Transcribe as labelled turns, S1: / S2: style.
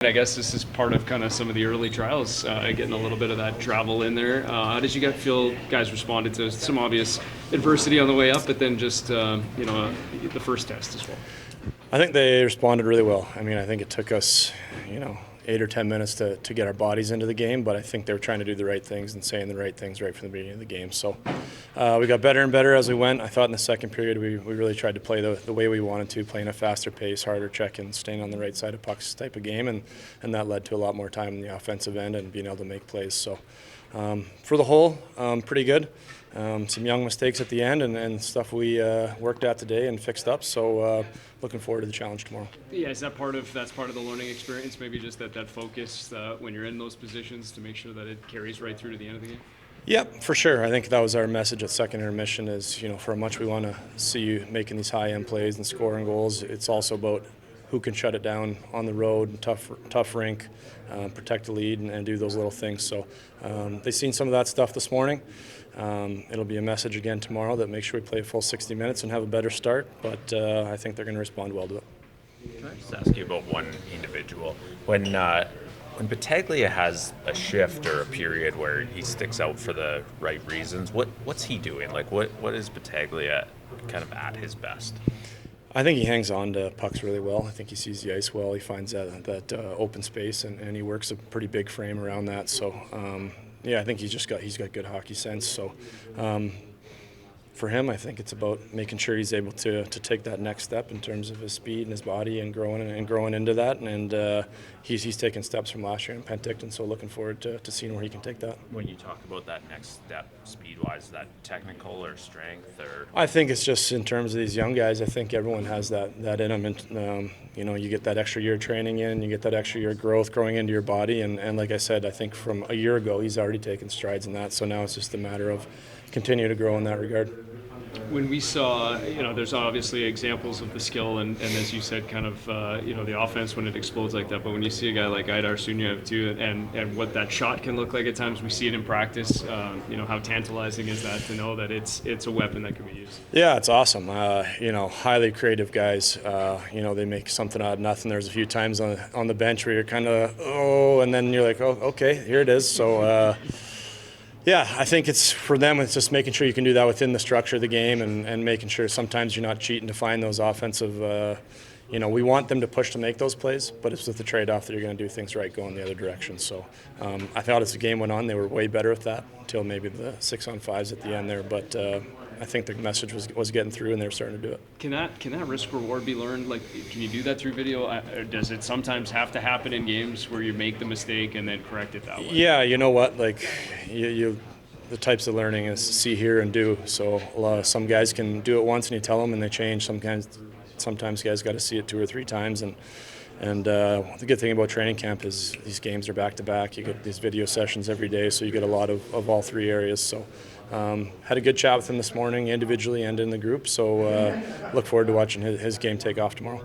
S1: I guess this is part of kind of some of the early trials, getting a little bit of that travel in there. How did you guys feel guys responded to some obvious adversity on the way up, but then just, the first test as well?
S2: I think they responded really well. I mean, I think it took us, 8 or 10 minutes to get our bodies into the game, but I think they were trying to do the right things and saying the right things right from the beginning of the game. So we got better and better as we went. I thought in the second period we really tried to play the way we wanted to, playing a faster pace, harder check-ins, staying on the right side of pucks type of game, and that led to a lot more time in the offensive end and being able to make plays. So for the whole, pretty good. Some young mistakes at the end and stuff we worked at today and fixed up. So looking forward to the challenge tomorrow.
S1: Yeah, is that part of the learning experience? Maybe just that focus when you're in those positions to make sure that it carries right through to the end of the game.
S2: Yeah, for sure. I think that was our message at second intermission is, for how much we want to see you making these high-end plays and scoring goals, it's also about who can shut it down on the road, tough rink, protect the lead, and do those little things. So they've seen some of that stuff this morning. It'll be a message again tomorrow that make sure we play a full 60 minutes and have a better start, but I think they're going to respond well to it.
S3: Can I just ask you about one individual? When Battaglia has a shift or a period where he sticks out for the right reasons, what's he doing? Like, what is Battaglia kind of at his best?
S2: I think he hangs on to pucks really well. I think he sees the ice well. He finds that open space, and he works a pretty big frame around that. So, I think he's got good hockey sense. So, for him, I think it's about making sure he's able to take that next step in terms of his speed and his body and growing into that. And he's taken steps from last year in Penticton, so looking forward to seeing where he can take that.
S3: When you talk about that next step, speed-wise, is that technical or strength or?
S2: I think it's just in terms of these young guys. I think everyone has that in them. And, you get that extra year of training in, you get that extra year of growth growing into your body. And like I said, I think from a year ago, he's already taken strides in that. So now it's just a matter of continue to grow in that regard.
S1: When we saw, there's obviously examples of the skill and as you said, kind of, the offense when it explodes like that. But when you see a guy like Aidar Sunyaev too, and what that shot can look like at times, we see it in practice. How tantalizing is that to know that it's a weapon that can be used?
S2: Yeah, it's awesome. Highly creative guys. They make something out of nothing. There's a few times on the bench where you're kind of, and then you're like, oh, okay, here it is. So. Yeah, I think it's for them. It's just making sure you can do that within the structure of the game, and making sure sometimes you're not cheating to find those offensive. We want them to push to make those plays, but it's with the trade-off that you're going to do things right going the other direction. So I thought as the game went on, they were way better with that until maybe the 6-on-5s at the end there. But I think the message was getting through, and they were starting to do it.
S1: Can that risk reward be learned? Like, can you do that through video? Or does it sometimes have to happen in games where you make the mistake and then correct it that way?
S2: Yeah, you know what? Like, the types of learning is see, hear, and do. So some guys can do it once and you tell them and they change. Sometimes guys got to see it 2 or 3 times. And the good thing about training camp is these games are back-to-back. You get these video sessions every day, so you get a lot of all 3 areas. So had a good chat with him this morning, individually and in the group. So look forward to watching his game take off tomorrow.